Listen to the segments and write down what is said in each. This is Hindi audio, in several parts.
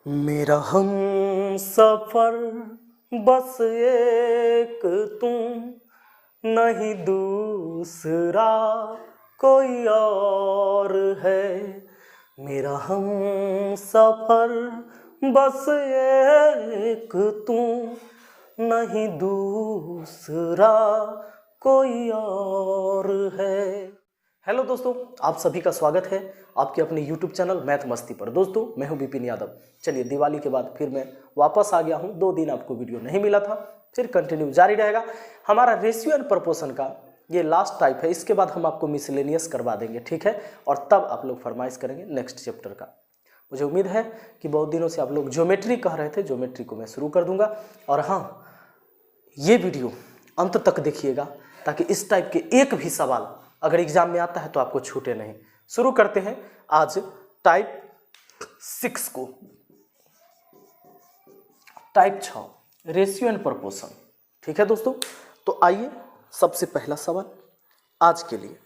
मेरा हम सफर बस एक तुम, नहीं दूसरा कोई और है। मेरा हम सफर बस एक तुम, नहीं दूसरा कोई और है। हेलो दोस्तों, आप सभी का स्वागत है आपके अपने YouTube चैनल मैथ मस्ती पर। दोस्तों मैं हूं विपिन यादव। चलिए, दिवाली के बाद फिर मैं वापस आ गया हूं। 2 दिन आपको वीडियो नहीं मिला था, फिर कंटिन्यू जारी रहेगा। हमारा रेशियो एंड प्रोपोर्शन का ये लास्ट टाइप है, इसके बाद हम आपको मिसलेनियस करवा देंगे, ठीक है। और तब आप लोग फरमाइश करेंगे नेक्स्ट चैप्टर का। मुझे उम्मीद है कि बहुत दिनों से आप लोग ज्योमेट्री कह रहे थे, ज्योमेट्री को मैं शुरू कर दूंगा। और हाँ, ये वीडियो अंत तक देखिएगा ताकि इस टाइप के एक भी सवाल अगर एग्जाम में आता है तो आपको छूटे नहीं। शुरू करते हैं आज टाइप 6 को, टाइप 6 रेशियो एंड प्रोपोर्शन, ठीक है दोस्तों। तो आइए, सबसे पहला सवाल आज के लिए।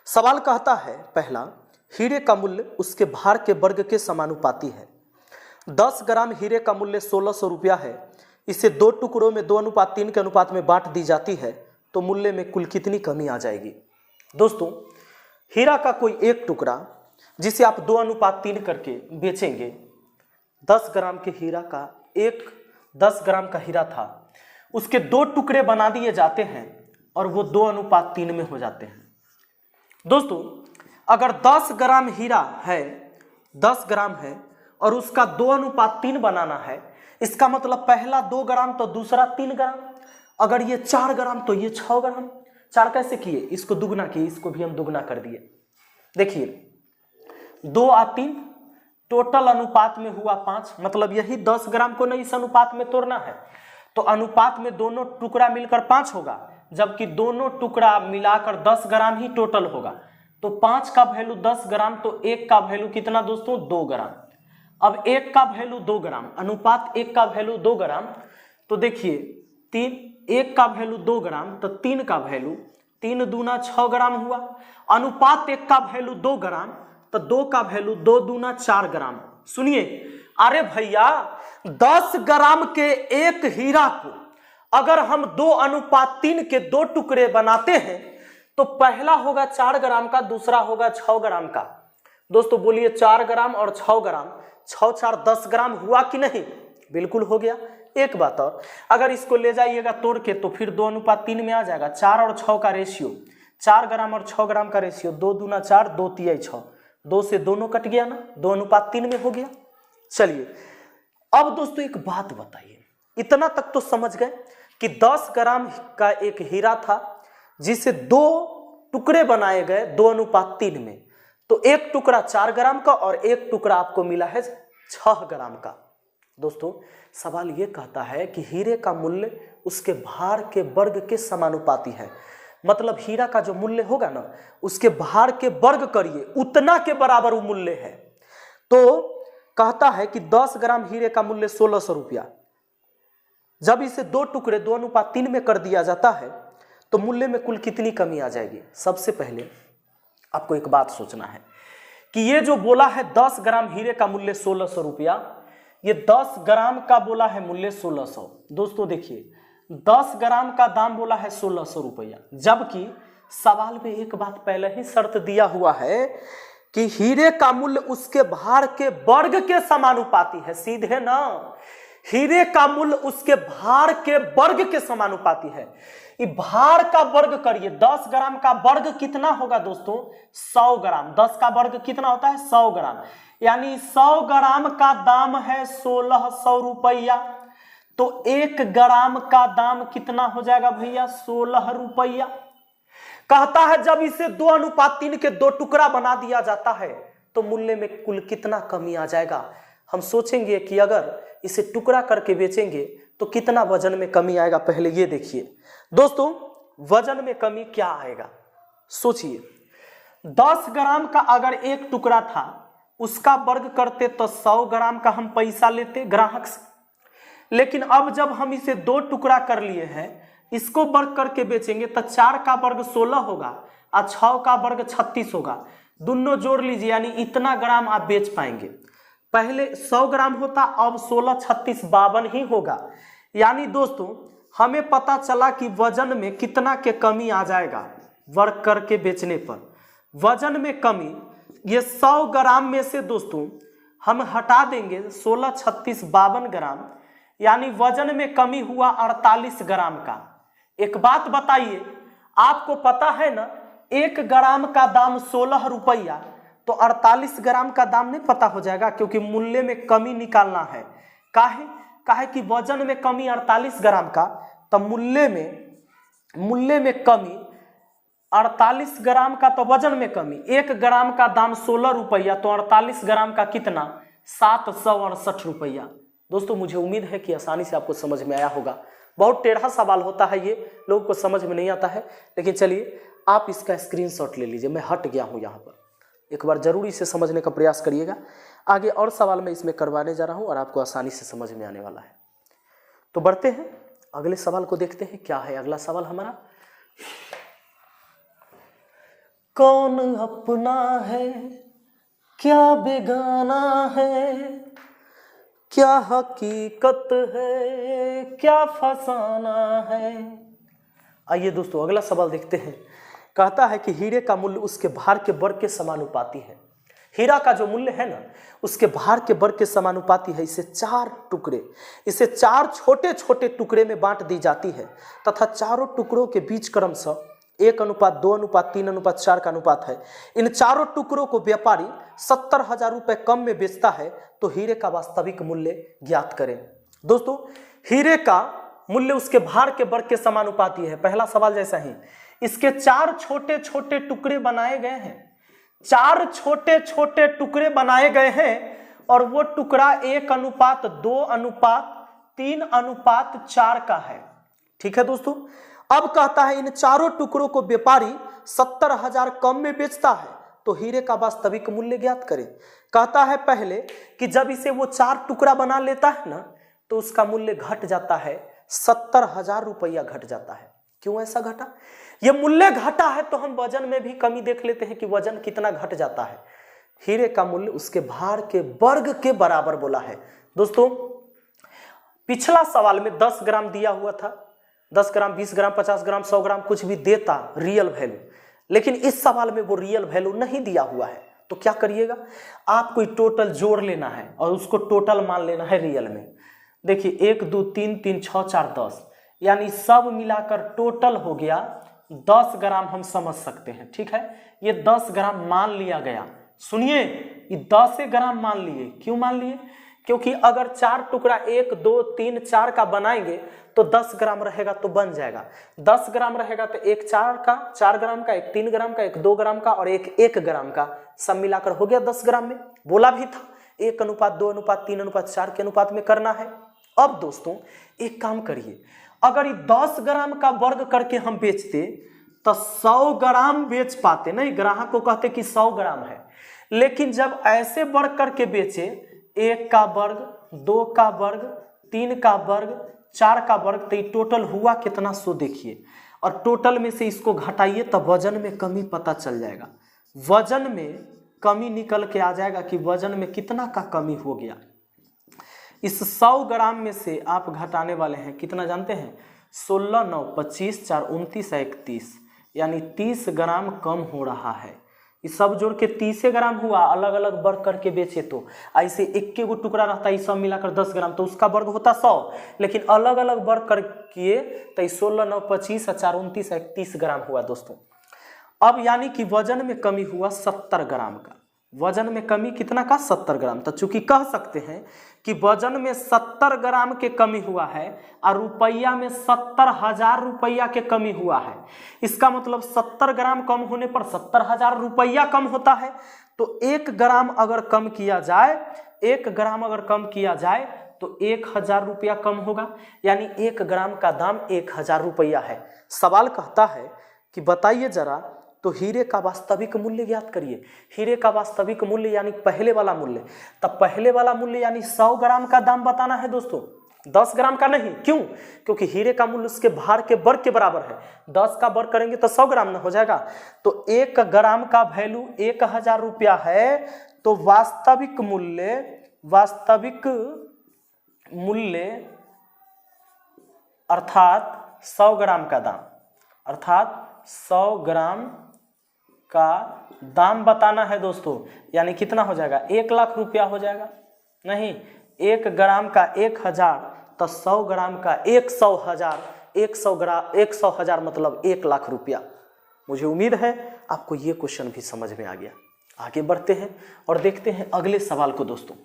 सवाल कहता है पहला, हीरे का मूल्य उसके भार के वर्ग के समानुपाती है। 10 ग्राम हीरे का मूल्य 1600 रुपया है। इसे 2 टुकड़ों में 2:3 के अनुपात में बांट दी जाती है तो मूल्य में कुल कितनी कमी आ जाएगी। दोस्तों, हीरा का कोई एक टुकड़ा जिसे आप 2:3 करके बेचेंगे, 10 ग्राम के हीरा का 10 ग्राम का हीरा था, उसके 2 टुकड़े बना दिए जाते हैं और वो 2:3 में हो जाते हैं। दोस्तों, अगर 10 ग्राम हीरा है, 10 ग्राम है और उसका 2:3 बनाना है, इसका मतलब पहला 2 ग्राम तो दूसरा 3 ग्राम। अगर ये 4 ग्राम तो ये 6 ग्राम। 4 कैसे किए, इसको दुगना किए, इसको भी हम दुगना कर दिए। देखिए 2:3 टोटल अनुपात में हुआ 5, मतलब यही 10 ग्राम को नहीं इस अनुपात में तोड़ना है तो अनुपात में दोनों टुकड़ा मिलकर 5 होगा, जबकि दोनों टुकड़ा मिलाकर 10 ग्राम ही टोटल होगा। तो 5 का वैल्यू 10 ग्राम, तो 1 का वैल्यू कितना दोस्तों, 2 ग्राम। अब 1 का वैल्यू 2 ग्राम, अनुपात 1 का वैल्यू 2 ग्राम, तो देखिए 1 का वैल्यू 2 ग्राम तो 3 का वैल्यू 3 दूना 6 ग्राम हुआ। अनुपात 1 का वैल्यू 2 ग्राम तो 2 का वैल्यू 2 दूना 4 ग्राम। सुनिए, अरे भैया 10 ग्राम के एक हीरा को अगर हम 2:3 के 2 टुकड़े बनाते हैं तो पहला होगा 4 ग्राम का, दूसरा होगा 6 ग्राम का। दोस्तों बोलिए, 4 ग्राम और 6 ग्राम, 6 4 10 ग्राम हुआ कि नहीं? बिल्कुल हो गया। एक बात और, अगर इसको ले जाइएगा तोड़ के तो फिर 2:3 में आ जाएगा। 4 और 6 का रेशियो, 4 ग्राम और 6 ग्राम का रेशियो 2 दूना 4, 2 तिया 6, 2 से दोनों कट गया ना, 2:3 में हो गया। चलिए अब दोस्तों एक बात बताइए, इतना तक तो समझ गए कि 10 ग्राम का एक हीरा था जिसे 2 टुकड़े बनाए गए 2:3 में, तो एक टुकड़ा 4 ग्राम का और एक टुकड़ा आपको मिला है 6 ग्राम का। दोस्तों सवाल ये कहता है कि हीरे का मूल्य उसके भार के वर्ग के समानुपाती है, मतलब हीरा का जो मूल्य होगा ना, उसके भार के वर्ग करिए उतना के बराबर वो मूल्य है। तो कहता है कि 10 ग्राम हीरे का मूल्य 1600 रुपया, जब इसे 2 टुकड़े 2:3 में कर दिया जाता है तो मूल्य में कुल कितनी कमी आ जाएगी। सबसे पहले आपको एक बात सोचना है कि ये जो बोला है 10 ग्राम हीरे का मूल्य 1600 रुपया, ये 10 ग्राम का बोला है मूल्य 1600। दोस्तों देखिए 10 ग्राम का दाम बोला है 1600 रुपया, जबकि सवाल में एक बात पहले ही शर्त दिया हुआ है कि हीरे का मूल्य उसके भार के वर्ग के समानुपाती है। सीधे ना, हीरे का मूल्य उसके भार के वर्ग के समानुपाती है। ये भार का वर्ग करिए, 10 ग्राम का वर्ग कितना होगा दोस्तों, 100 ग्राम। 10 का वर्ग कितना होता है, 100 ग्राम, यानी 100 ग्राम का दाम है 1600 रुपया। तो 1 ग्राम का दाम कितना हो जाएगा भैया, 16 रुपया। कहता है जब इसे 2:3 के 2 टुकड़ा बना दिया जाता है तो मूल्य में कुल कितना कमी आ जाएगा। हम सोचेंगे कि अगर इसे टुकड़ा करके बेचेंगे तो कितना वजन में कमी आएगा। पहले ये देखिए दोस्तों, वजन में कमी क्या आएगा, सोचिए। 10 ग्राम का अगर एक टुकड़ा था, उसका वर्ग करते तो 100 ग्राम का हम पैसा लेते ग्राहक से, लेकिन अब जब हम इसे 2 टुकड़ा कर लिए हैं, इसको वर्ग करके बेचेंगे तो 4 का वर्ग 16 होगा और 6 का वर्ग 36 होगा। दोनों जोड़ लीजिए, यानी इतना ग्राम आप बेच पाएंगे। पहले 100 ग्राम होता, अब 16, 36, 52 ही होगा। यानी दोस्तों हमें पता चला कि वजन में कितना के कमी आ जाएगा वर्क करके बेचने पर। वजन में कमी, ये 100 ग्राम में से दोस्तों हम हटा देंगे 16, 36, 52 ग्राम, यानी वजन में कमी हुआ 48 ग्राम का। एक बात बताइए, आपको पता है ना 1 ग्राम का दाम 16 रुपया, तो 48 ग्राम का दाम नहीं पता हो जाएगा, क्योंकि मूल्य में कमी निकालना है। काहे कि वजन में कमी 48 ग्राम का, तो मूल्य में कमी 48 ग्राम का, तो वजन में कमी। 1 ग्राम का दाम 16 रुपया, तो 48 ग्राम का कितना, 768 रुपया। दोस्तों मुझे उम्मीद है कि आसानी से आपको समझ में आया होगा। बहुत टेढ़ा सवाल होता है ये, लोगों को समझ में नहीं आता है, लेकिन चलिए आप इसका स्क्रीनशॉट ले लीजिए। मैं हट गया हूं यहाँ पर, एक बार जरूर इसे समझने का प्रयास करिएगा। आगे और सवाल मैं इसमें करवाने जा रहा हूं और आपको आसानी से समझ में आने वाला है। तो बढ़ते हैं अगले सवाल को, देखते हैं क्या है अगला सवाल हमारा। कौन अपना है क्या बेगाना है, क्या हकीकत है क्या फसाना है। आइए दोस्तों अगला सवाल देखते हैं। कहता है कि हीरे का मूल्य उसके भार के वर्ग के समानुपाती है। हीरा का जो मूल्य है ना उसके भार के वर्ग के समानुपाती है। इसे 4 छोटे छोटे टुकड़े में बांट दी जाती है तथा चारों टुकड़ों के बीच क्रमशः 1:2:3:4 का अनुपात है। इन चारों टुकड़ों को व्यापारी 70,000 रुपए कम में बेचता है, तो हीरे का वास्तविक मूल्य ज्ञात करें। दोस्तों हीरे का मूल्य उसके भार के वर्ग के समानुपाती है। पहला सवाल जैसा ही, इसके 4 छोटे छोटे टुकड़े बनाए गए हैं, 4 छोटे छोटे टुकड़े बनाए गए हैं, और वो टुकड़ा 1:2:3:4 का है। ठीक है दोस्तों। अब कहता है इन चारों टुकड़ों को व्यापारी 70,000 कम में बेचता है, तो हीरे का वास्तविक मूल्य ज्ञात करें। कहता है पहले कि जब इसे वो 4 टुकड़ा बना लेता है ना, तो उसका मूल्य घट जाता है, 70,000 रुपया घट जाता है। क्यों ऐसा घटा? ये मूल्य घटा है तो हम वजन में भी कमी देख लेते हैं कि वजन कितना घट जाता है। हीरे का मूल्य उसके भार के वर्ग के बराबर बोला है। दोस्तों पिछला सवाल में 10 ग्राम दिया हुआ था, 10 ग्राम, 20 ग्राम, 50 ग्राम, 100 ग्राम कुछ भी देता रियल वैल्यू, लेकिन इस सवाल में वो रियल वैल्यू नहीं दिया हुआ है। तो क्या करिएगा, आप कोई टोटल जोड़ लेना है और उसको टोटल मान लेना है रियल में। देखिए 1 2 3 3 6 4 10, यानी सब मिलाकर टोटल हो गया 10 ग्राम हम समझ सकते हैं। ठीक है, ये 10 ग्राम मान लिया गया। सुनिए, ये 10 ग्राम मान लिए। क्यों मान लिए? क्योंकि अगर 4 टुकड़ा 1 2 3 4 का बनाएंगे तो 10 ग्राम रहेगा तो बन जाएगा। 10 ग्राम रहेगा तो एक 4 ग्राम का, एक 3 ग्राम का, एक 2 ग्राम का और एक 1 ग्राम का, सब मिलाकर हो गया 10 ग्राम में। बोला भी था 1:2:3:4 के अनुपात में करना है। अब दोस्तों एक काम करिए, अगर ये 10 ग्राम का वर्ग करके हम बेचते तो 100 ग्राम बेच पाते। नहीं, ग्राहक को कहते कि 100 ग्राम है, लेकिन जब ऐसे वर्ग करके बेचे, 1 का वर्ग, 2 का वर्ग, 3 का वर्ग, 4 का वर्ग, तो ये टोटल हुआ कितना सो देखिए, और टोटल में से इसको घटाइए तब वजन में कमी पता चल जाएगा। वजन में कमी निकल के आ जाएगा कि वजन में कितना का कमी हो गया। इस 100 ग्राम में से आप घटाने वाले हैं कितना जानते हैं? 16 9 25 4 29 31, यानी 30 ग्राम कम हो रहा है। इस सब जोड़ के 30 ग्राम हुआ। अलग अलग वर्ग करके बेचे तो ऐसे 1 गो टुकड़ा रहता है, सब मिलाकर 10 ग्राम, तो उसका वर्ग होता 100, लेकिन अलग अलग वर्ग कर किए तो 16 9 25 4 29 31 ग्राम हुआ दोस्तों। अब यानी कि वजन में कमी हुआ 70 ग्राम का। वजन में कमी कितना का? 70 ग्राम। तो चूंकि कह सकते हैं कि वजन में 70 ग्राम के कमी हुआ है और रुपया में 70,000 रुपया के कमी हुआ है, इसका मतलब 70 ग्राम कम होने पर 70,000 रुपया कम होता है। तो 1 ग्राम अगर कम किया जाए, 1 ग्राम अगर कम किया जाए तो 1,000 रुपया कम होगा, यानी 1 ग्राम का दाम 1,000 रुपया है। सवाल कहता है कि बताइए जरा, तो हीरे का वास्तविक मूल्य ज्ञात करिए। हीरे का वास्तविक मूल्य यानी पहले वाला मूल्य, तब पहले वाला मूल्य यानी 100 ग्राम का दाम बताना है दोस्तों, 10 ग्राम का नहीं। क्यों? क्योंकि हीरे का मूल्य उसके भार के वर्ग के बराबर है। 10 का वर्ग करेंगे तो 100 ग्राम ना हो जाएगा। तो 1 ग्राम का वैल्यू 1,000 रुपया है, तो वास्तविक मूल्य वास्तविक मूल्य अर्थात 100 ग्राम का दाम, अर्थात 100 ग्राम का दाम बताना है दोस्तों। यानी कितना हो जाएगा, 1 लाख रुपया हो जाएगा। नहीं, 1 ग्राम का 1000, तो 100 ग्राम का 100,000, 100,000 मतलब 1 लाख रुपया। मुझे उम्मीद है आपको ये क्वेश्चन भी समझ में आ गया। आगे बढ़ते हैं और देखते हैं अगले सवाल को दोस्तों।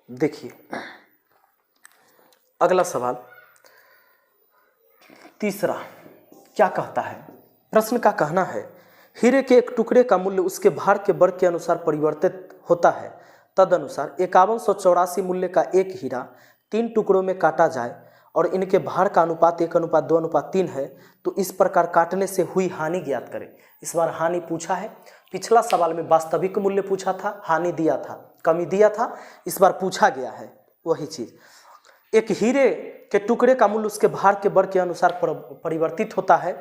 देखिए अगला सवाल तीसरा क्या कहता है। प्रश्न का कहना है, हीरे के एक टुकड़े का मूल्य उसके भार के वर्ग के अनुसार परिवर्तित होता है। तदनुसार 5184 मूल्य का एक हीरा 3 टुकड़ों में काटा जाए और इनके भार का अनुपात 1:2:3 है, तो इस प्रकार काटने से हुई हानि ज्ञात करें। इस बार हानि पूछा है। पिछला सवाल में वास्तविक मूल्य पूछा था, हानि दिया था, कमी दिया था। इस बार पूछा गया है वही चीज। एक हीरे के टुकड़े का मूल्य उसके भार के वर्ग के अनुसार परिवर्तित होता है।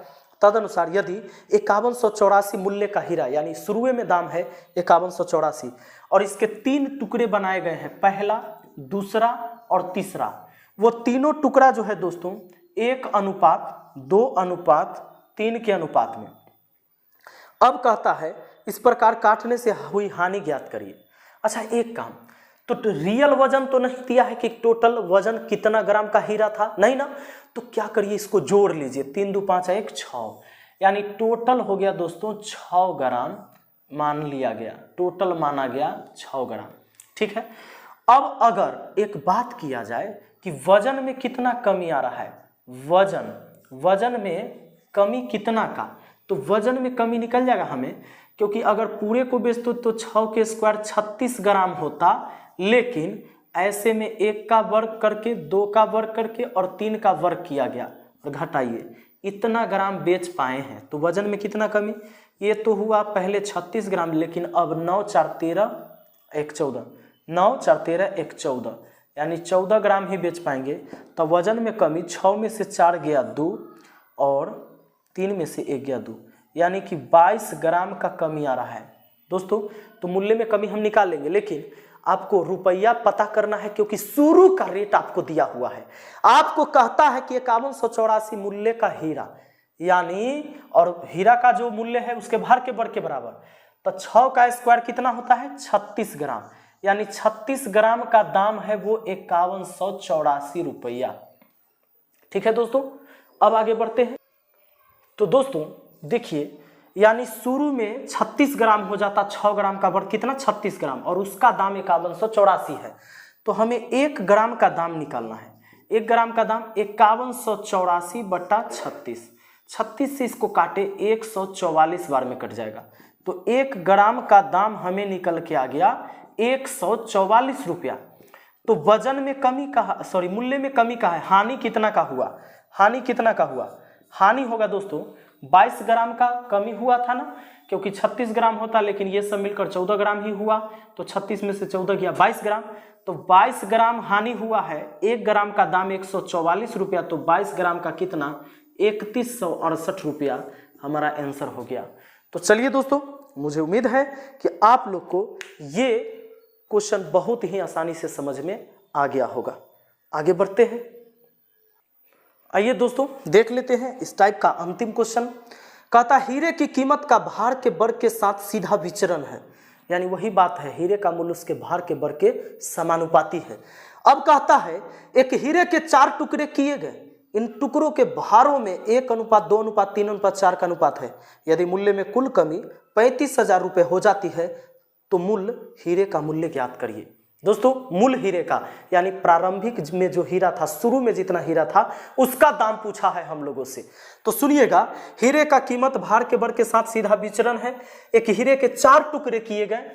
तदनुसार यदि 5184 मूल्य का हीरा, यानी शुरू में दाम है 5184, और इसके 3 टुकड़े बनाए गए हैं, पहला, दूसरा और तीसरा, वो तीनों टुकड़ा जो है दोस्तों 1:2:3 के अनुपात में। अब कहता है इस प्रकार काटने से हुई हानि ज्ञात करिए। अच्छा एक काम, तो रियल वजन तो नहीं दिया है कि टोटल वजन कितना ग्राम का हीरा था, नहीं ना, तो क्या करिए, इसको जोड़ लीजिए। 3 2 5 1 6, यानी टोटल हो गया दोस्तों 6 ग्राम मान लिया गया, टोटल माना गया 6 ग्राम। ठीक है। अब अगर एक बात किया जाए कि वजन में कितना कमी आ रहा है, वजन में कमी कितना का, तो वजन में कमी निकल जाएगा हमें, क्योंकि अगर पूरे को बेच तो 6 के स्क्वायर 36 ग्राम होता, लेकिन ऐसे में 1 का वर्ग करके, 2 का वर्ग करके और 3 का वर्ग किया गया, और घटाइए इतना ग्राम बेच पाए हैं, तो वजन में कितना कमी। ये तो हुआ पहले 36 ग्राम, लेकिन अब 9 4 13 1 14, 9 4 13 1 14, यानी 14 ग्राम ही बेच पाएंगे। तो वजन में कमी 6 में से 4 गया 2 और 3 में से 1 गया 2, यानी कि 22 ग्राम का कमी आ रहा है दोस्तों। तो मूल्य में कमी हम निकाल लेंगे, लेकिन आपको रुपया पता करना है, क्योंकि शुरू का रेट आपको दिया हुआ है। आपको कहता है कि 5184 मूल्य का हीरा, यानी और हीरा का जो मूल्य है उसके भार के वर्ग के बराबर, तो 6 का स्क्वायर कितना होता है 36 ग्राम, यानी 36 ग्राम का दाम है वो 5184 रुपया। ठीक है दोस्तों, अब आगे बढ़ते हैं। तो दोस्तों देखिए, यानी शुरू में 36 ग्राम हो जाता, 6 ग्राम का वर्ग कितना 36 ग्राम, और उसका दाम 5184 है। तो हमें 1 ग्राम का दाम निकालना है। 1 ग्राम का दाम 5184/36, 36 से इसको काटे 144 बार में कट जाएगा, तो 1 ग्राम का दाम हमें निकल के आ गया 144 रुपया। तो वजन में कमी का, सॉरी मूल्य में कमी का है, हानि कितना का हुआ, हानि कितना का हुआ, हानि होगा दोस्तों 22 ग्राम का कमी हुआ था ना, क्योंकि 36 ग्राम होता, लेकिन ये सब मिलकर 14 ग्राम ही हुआ, तो 36 में से 14 गया 22 ग्राम, तो 22 ग्राम हानि हुआ है। 1 ग्राम का दाम 144 रुपया, तो 22 ग्राम का कितना 3168 रुपया हमारा आंसर हो गया। तो चलिए दोस्तों, मुझे उम्मीद है कि आप लोग को ये क्वेश्चन बहुत ही आसानी से समझ में आ गया होगा। आगे बढ़ते हैं। आइए दोस्तों देख लेते हैं इस टाइप का अंतिम क्वेश्चन। कहता हीरे की कीमत का भार के वर्ग के साथ सीधा विचरण है, यानी वही बात है, हीरे का मूल्य उसके भार के वर्ग के समानुपाती है। अब कहता है एक हीरे के 4 टुकड़े किए गए, इन टुकड़ों के भारों में 1:2:3:4 का अनुपात है। यदि मूल्य में कुल कमी 35,000 रुपये हो जाती है, तो मूल हीरे का मूल्य ज्ञात करिए। दोस्तों मूल हीरे का, यानी प्रारंभिक में जो हीरा था, शुरू में जितना हीरा था उसका दाम पूछा है हम लोगों से। तो सुनिएगा, हीरे का कीमत भार के वर्ग के साथ सीधा विचरण है। एक हीरे के 4 टुकड़े किए गए,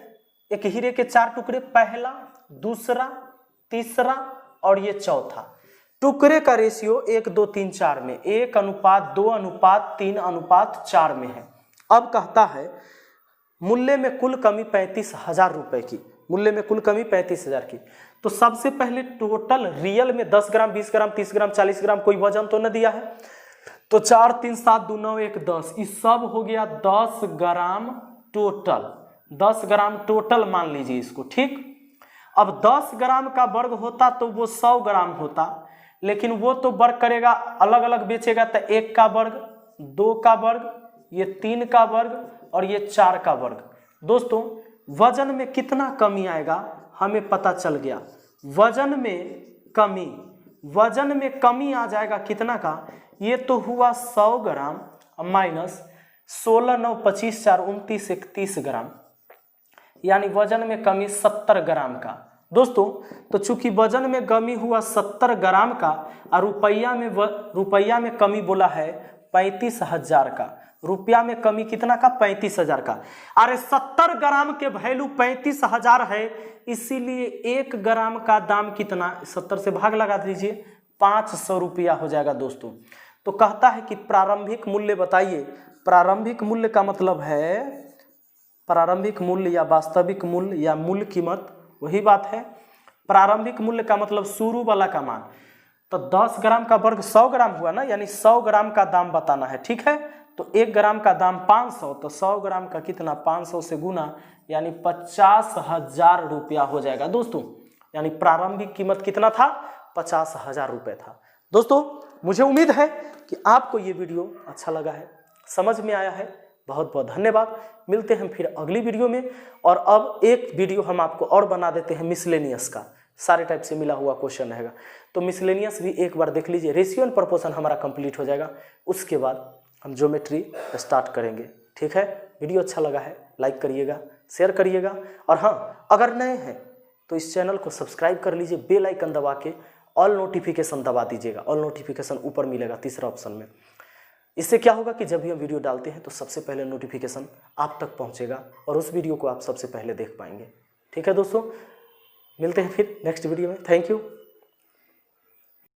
एक हीरे के 4 टुकड़े, पहला, दूसरा, तीसरा और ये चौथा। टुकड़े का रेशियो 1 2 3 4 में 1:2:3:4 में है। अब कहता है मूल्य में कुल कमी 35,000 रुपए की, मूल्य में कुल कमी 35,000 की। तो सबसे पहले टोटल रियल में 10 ग्राम 20 ग्राम 30 ग्राम 40 ग्राम कोई वजन तो न दिया है, तो 4 3 7 2 9 1 10, इस सब हो गया 10 ग्राम टोटल, 10 ग्राम टोटल मान लीजिए इसको, ठीक। अब 10 ग्राम का वर्ग होता तो वो 100 ग्राम होता, लेकिन वो तो वर्ग करेगा, अलग अलग बेचेगा, तो 1 का वर्ग, 2 का वर्ग, ये 3 का वर्ग और ये 4 का वर्ग। दोस्तों वजन में कितना कमी आएगा हमें पता चल गया। वजन में कमी आ जाएगा कितना का, ये तो हुआ 100 ग्राम माइनस 16 9 25 4 29 31 ग्राम, यानी वजन में कमी 70 ग्राम का। दोस्तों तो चूंकि वजन में कमी हुआ 70 ग्राम का और रुपया में कमी बोला है 35,000 का, रुपया में कमी कितना का, 35,000 का। अरे 70 ग्राम के वैल्यू 35,000 है, इसीलिए 1 ग्राम का दाम कितना, 70 से भाग लगा दीजिए, 500 रुपया हो जाएगा। दोस्तों तो कहता है कि प्रारंभिक मूल्य बताइए। प्रारंभिक मूल्य का मतलब है प्रारंभिक मूल्य या वास्तविक मूल्य या मूल कीमत, वही बात है। प्रारंभिक मूल्य का मतलब शुरू वाला का मान। तो 10 ग्राम का वर्ग 100 ग्राम हुआ ना, यानी 100 ग्राम का दाम बताना है, ठीक है। तो 1 ग्राम का दाम 500, तो 100 ग्राम का कितना, 500 से गुना, यानी 50,000 रुपया हो जाएगा। दोस्तों यानी प्रारंभिक कीमत कितना था, 50,000 रुपये था। दोस्तों मुझे उम्मीद है कि आपको ये वीडियो अच्छा लगा है, समझ में आया है। बहुत बहुत धन्यवाद। मिलते हैं फिर अगली वीडियो में। और अब एक वीडियो हम आपको और बना देते हैं मिसलेनियस का, सारे टाइप से मिला हुआ क्वेश्चन रहेगा, तो मिसलेनियस भी एक बार देख लीजिए। रेशियो एंड प्रोपोर्शन हमारा कंप्लीट हो जाएगा, उसके बाद हम ज्योमेट्री स्टार्ट करेंगे, ठीक है। वीडियो अच्छा लगा है लाइक करिएगा, शेयर करिएगा, और हाँ अगर नए हैं तो इस चैनल को सब्सक्राइब कर लीजिए, बेल आइकन दबा के ऑल नोटिफिकेशन दबा दीजिएगा। ऑल नोटिफिकेशन ऊपर मिलेगा तीसरा ऑप्शन में। इससे क्या होगा कि जब भी हम वीडियो डालते हैं तो सबसे पहले नोटिफिकेशन आप तक पहुंचेगा और उस वीडियो को आप सबसे पहले देख पाएंगे, ठीक है। दोस्तों मिलते हैं फिर नेक्स्ट वीडियो में। Thank you.